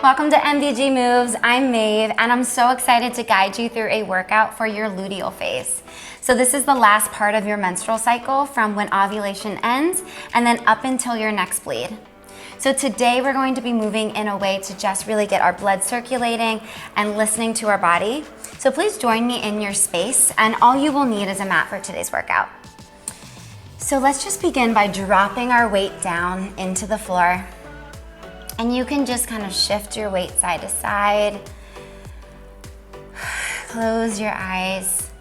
Welcome to MDG Moves. I'm Maeve, and I'm so excited to guide you through a workout for your luteal phase. So this is the last part of your menstrual cycle from when ovulation ends and then up until your next bleed. So today we're going to be moving in a way to just really get our blood circulating and listening to our body. So please join me in your space, and all you will need is a mat for today's workout. So let's just begin by dropping our weight down into the floor. And you can just kind of shift your weight side to side. Close your eyes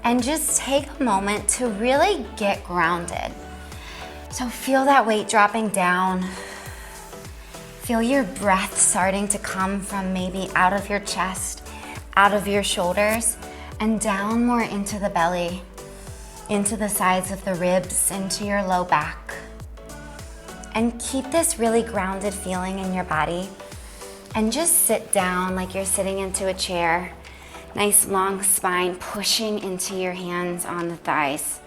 and just take a moment to really get grounded. So feel that weight dropping down. Feel your breath starting to come from maybe out of your chest, out of your shoulders, and down more into the belly, into the sides of the ribs, into your low back. And keep this really grounded feeling in your body. And just sit down like you're sitting into a chair. Nice long spine, pushing into your hands on the thighs.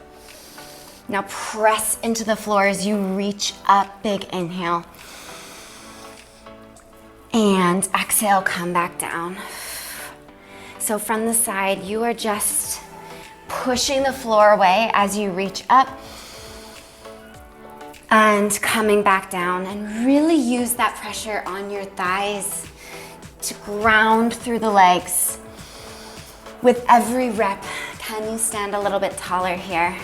Now press into the floor as you reach up, big inhale. And exhale, come back down. So from the side, you are just pushing the floor away as you reach up and coming back down, and really use that pressure on your thighs to ground through the legs. With every rep, can you stand a little bit taller here?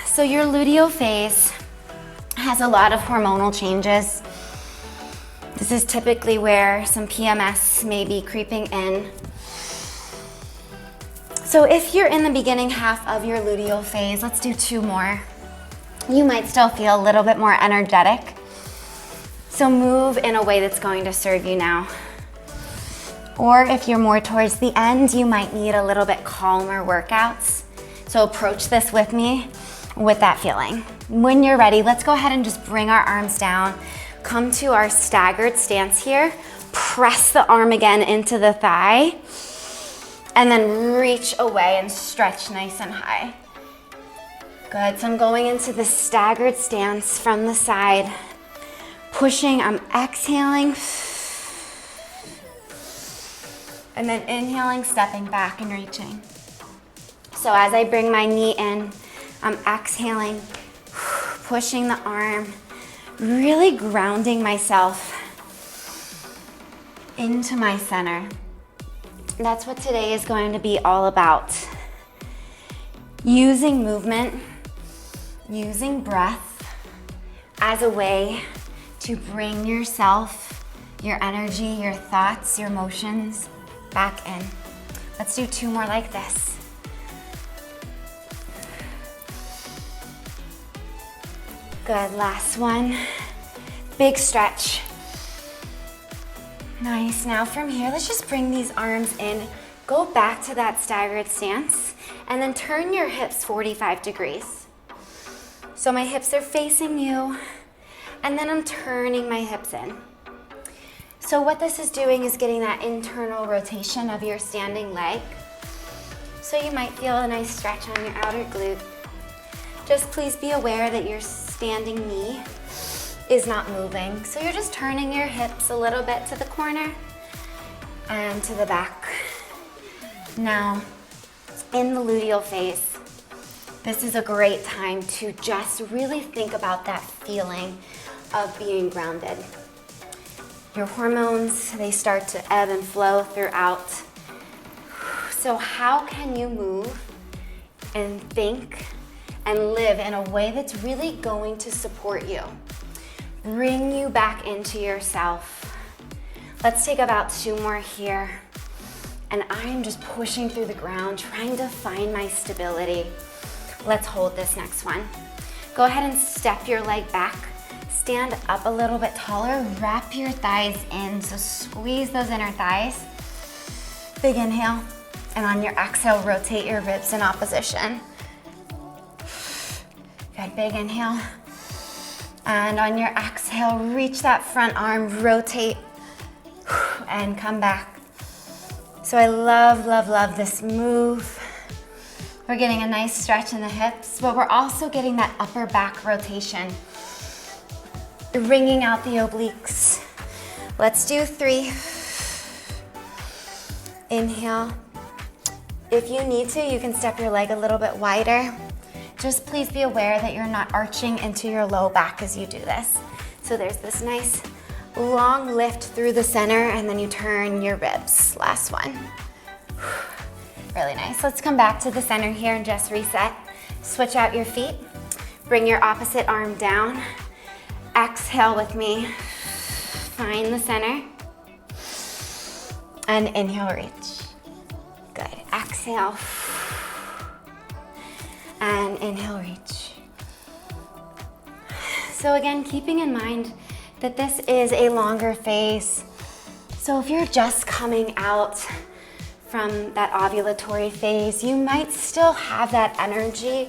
So your luteal phase has a lot of hormonal changes. This is typically where some PMS may be creeping in. So if you're in the beginning half of your luteal phase, let's do 2 more. You might still feel a little bit more energetic. So move in a way that's going to serve you now. Or if you're more towards the end, you might need a little bit calmer workouts. So approach this with me with that feeling. When you're ready, let's go ahead and just bring our arms down. Come to our staggered stance here. Press the arm again into the thigh. And then reach away and stretch nice and high. Good, so I'm going into the staggered stance from the side. Pushing, I'm exhaling. And then inhaling, stepping back and reaching. So as I bring my knee in, I'm exhaling, pushing the arm, really grounding myself into my center. That's what today is going to be all about. Using movement, using breath as a way to bring yourself, your energy, your thoughts, your emotions back in. Let's do 2 more like this. Good, last one. Big stretch. Nice, now from here, let's just bring these arms in. Go back to that staggered stance and then turn your hips 45 degrees. So my hips are facing you and then I'm turning my hips in. So what this is doing is getting that internal rotation of your standing leg. So you might feel a nice stretch on your outer glute. Just please be aware that your standing knee is not moving. So you're just turning your hips a little bit to the corner and to the back. Now, in the luteal phase, this is a great time to just really think about that feeling of being grounded. Your hormones, they start to ebb and flow throughout. So how can you move and think and live in a way that's really going to support you? Bring you back into yourself. Let's take about 2 more here. And I'm just pushing through the ground, trying to find my stability. Let's hold this next one. Go ahead and step your leg back. Stand up a little bit taller. Wrap your thighs in, so squeeze those inner thighs. Big inhale. And on your exhale, rotate your ribs in opposition. Good, big inhale. And on your exhale, reach that front arm, rotate, and come back. So I love, love, love this move. We're getting a nice stretch in the hips, but we're also getting that upper back rotation. wringing out the obliques. Let's do 3. Inhale. If you need to, you can step your leg a little bit wider. Just please be aware that you're not arching into your low back as you do this. So there's this nice long lift through the center, and then you turn your ribs. Last one. Really nice. Let's come back to the center here and just reset. Switch out your feet. Bring your opposite arm down. Exhale with me. Find the center. And inhale, reach. Good. Exhale. And inhale, reach. So again, keeping in mind that this is a longer phase. So if you're just coming out from that ovulatory phase, you might still have that energy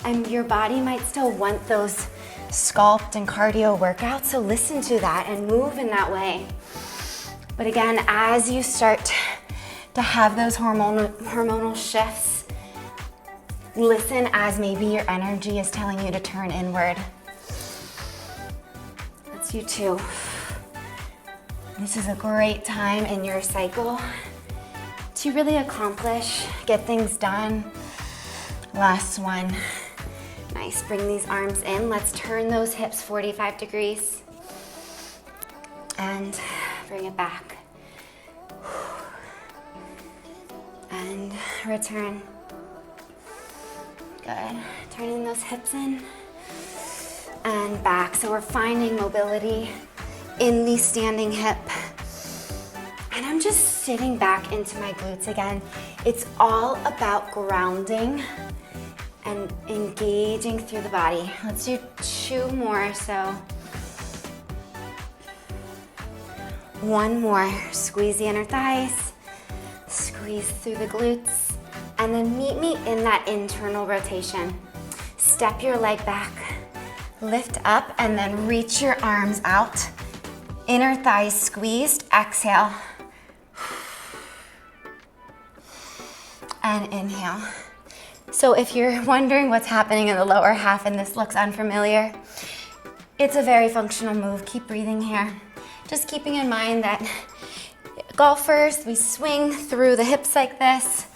and your body might still want those sculpt and cardio workouts. So listen to that and move in that way. But again, as you start to have those hormonal shifts, listen as maybe your energy is telling you to turn inward. Let's do 2. This is a great time in your cycle to really accomplish, get things done. Last one. Nice, bring these arms in. Let's turn those hips 45 degrees. And bring it back. And return. Good. Turning those hips in and back. So we're finding mobility in the standing hip. And I'm just sitting back into my glutes again. It's all about grounding and engaging through the body. Let's do 2 more. So 1 more. Squeeze the inner thighs, squeeze through the glutes, and then meet me in that internal rotation. Step your leg back, lift up, and then reach your arms out. Inner thighs squeezed, exhale. And inhale. So if you're wondering what's happening in the lower half and this looks unfamiliar, it's a very functional move. Keep breathing here. Just keeping in mind that golfers, we swing through the hips like this.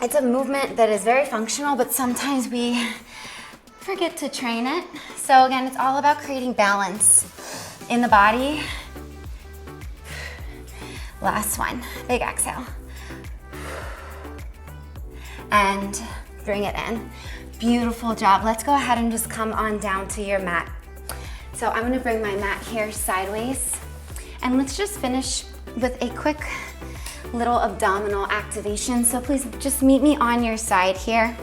It's a movement that is very functional, but sometimes we forget to train it. So again, it's all about creating balance in the body. Last one, big exhale. And bring it in. Beautiful job. Let's go ahead and just come on down to your mat. So I'm gonna bring my mat here sideways, and let's just finish with a quick little abdominal activation. So please just meet me on your side here,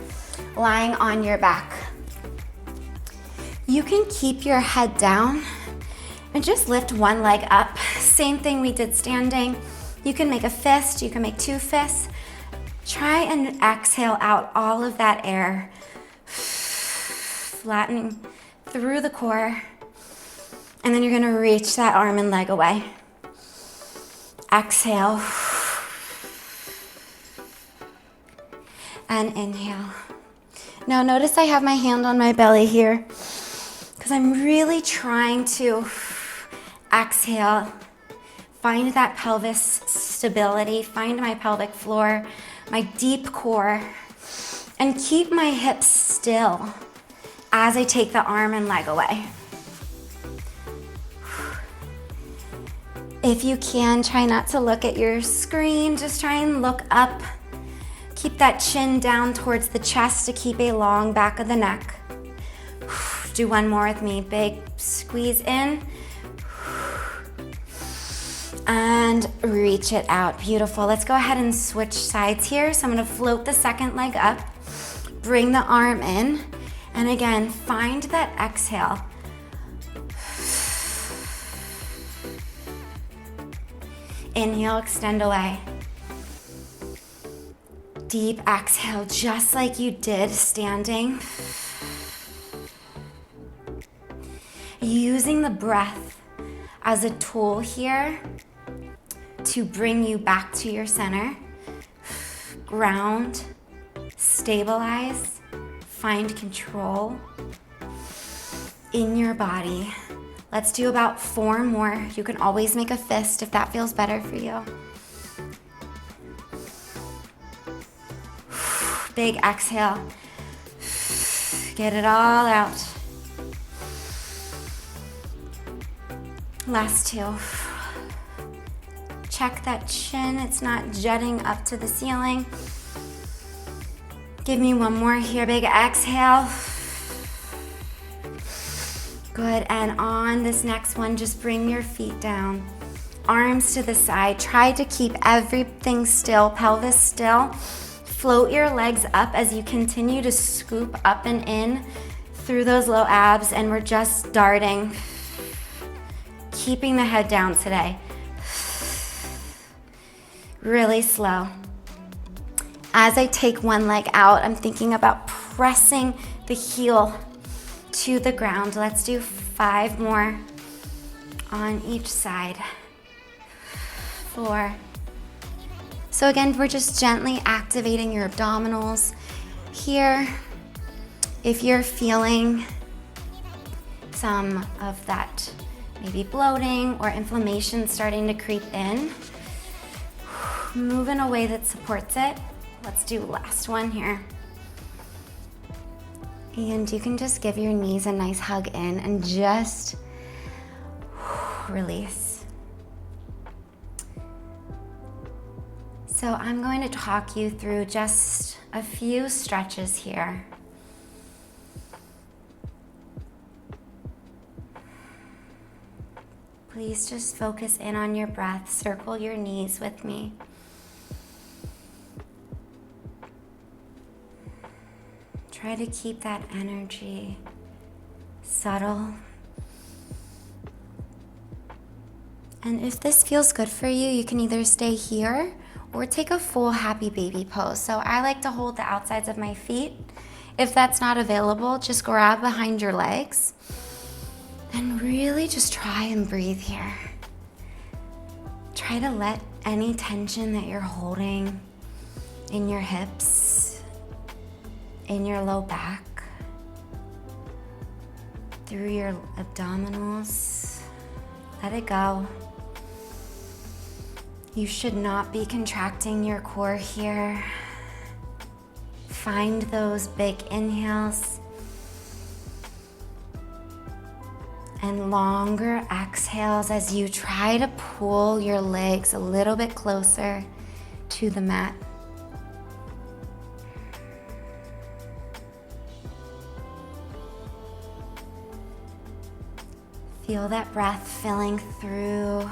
lying on your back. You can keep your head down and just lift one leg up. Same thing we did standing. You can make a fist, you can make 2 fists. Try and exhale out all of that air, flattening through the core. And then you're gonna reach that arm and leg away. Exhale. And inhale. Now notice I have my hand on my belly here because I'm really trying to exhale. Find that pelvis stability, find my pelvic floor, my deep core, and keep my hips still as I take the arm and leg away. If you can, try not to look at your screen, just try and look up. Keep that chin down towards the chest to keep a long back of the neck. Do 1 more with me. Big squeeze in. And reach it out. Beautiful. Let's go ahead and switch sides here. So I'm gonna float the second leg up, bring the arm in, and again, find that exhale. Inhale, extend away. Deep exhale, just like you did standing. Using the breath as a tool here to bring you back to your center. Ground, stabilize, find control. in your body. Let's do about 4 more. You can always make a fist if that feels better for you. Big exhale. Get it all out. Last 2. Check that chin, it's not jutting up to the ceiling. Give me 1 more here, big exhale. Good, and on this next one, just bring your feet down. Arms to the side, try to keep everything still, pelvis still. Float your legs up as you continue to scoop up and in through those low abs, and we're just darting. Keeping the head down today. Really slow. As I take one leg out, I'm thinking about pressing the heel to the ground. Let's do 5 more on each side. 4. So again, we're just gently activating your abdominals here. If you're feeling some of that maybe bloating or inflammation starting to creep in, move in a way that supports it. Let's do last one here. And you can just give your knees a nice hug in and just release. So I'm going to talk you through just a few stretches here. Please just focus in on your breath. Circle your knees with me. Try to keep that energy subtle. And if this feels good for you, you can either stay here or take a full happy baby pose. So I like to hold the outsides of my feet. If that's not available, just grab behind your legs and really just try and breathe here. Try to let any tension that you're holding in your hips, in your low back, through your abdominals, let it go. You should not be contracting your core here. Find those big inhales and longer exhales as you try to pull your legs a little bit closer to the mat. Feel that breath filling through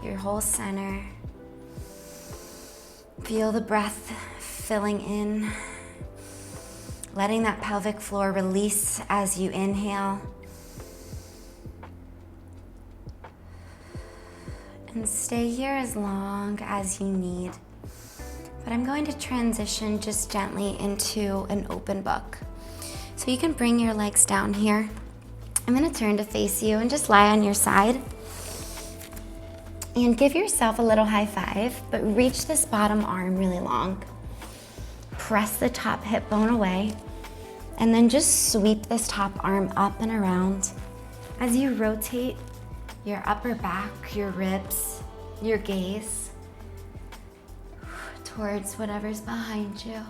your whole center. Feel the breath filling in, letting that pelvic floor release as you inhale. And stay here as long as you need. But I'm going to transition just gently into an open book. So you can bring your legs down here. I'm going to turn to face you and just lie on your side. And give yourself a little high five, but reach this bottom arm really long. Press the top hip bone away, and then just sweep this top arm up and around. As you rotate your upper back, your ribs, your gaze towards whatever's behind you.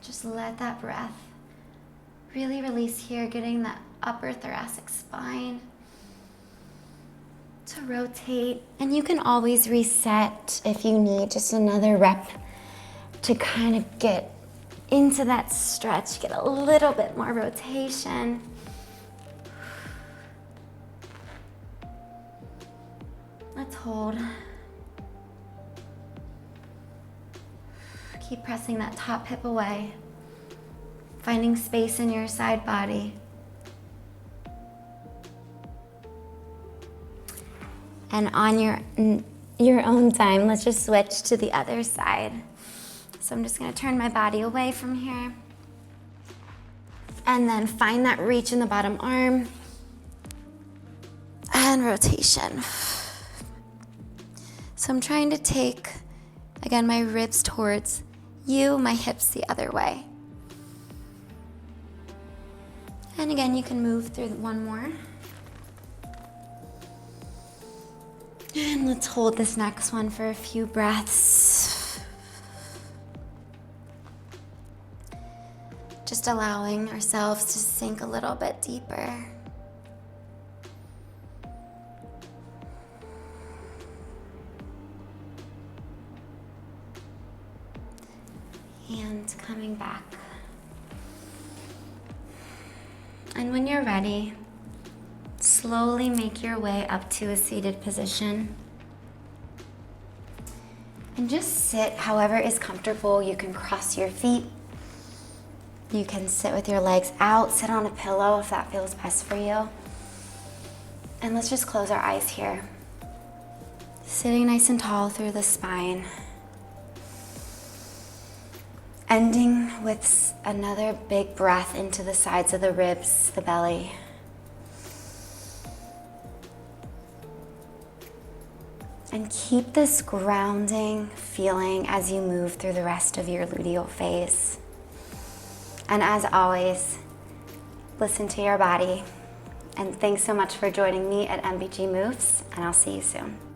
Just let that breath really release here, getting that upper thoracic spine to rotate. And you can always reset if you need just another rep to kind of get into that stretch, get a little bit more rotation. Let's hold. Keep pressing that top hip away, finding space in your side body. And on your own time, let's just switch to the other side. So I'm just gonna turn my body away from here. And then find that reach in the bottom arm. And rotation. So I'm trying to take, again, my ribs towards you, my hips the other way. And again, you can move through one more. And let's hold this next one for a few breaths. Just allowing ourselves to sink a little bit deeper. And coming back. And when you're ready, slowly make your way up to a seated position. And just sit however is comfortable. You can cross your feet. You can sit with your legs out, sit on a pillow if that feels best for you. And let's just close our eyes here. Sitting nice and tall through the spine. Ending with another big breath into the sides of the ribs, the belly. And keep this grounding feeling as you move through the rest of your luteal phase. And as always, listen to your body. And thanks so much for joining me at MBG Moves, and I'll see you soon.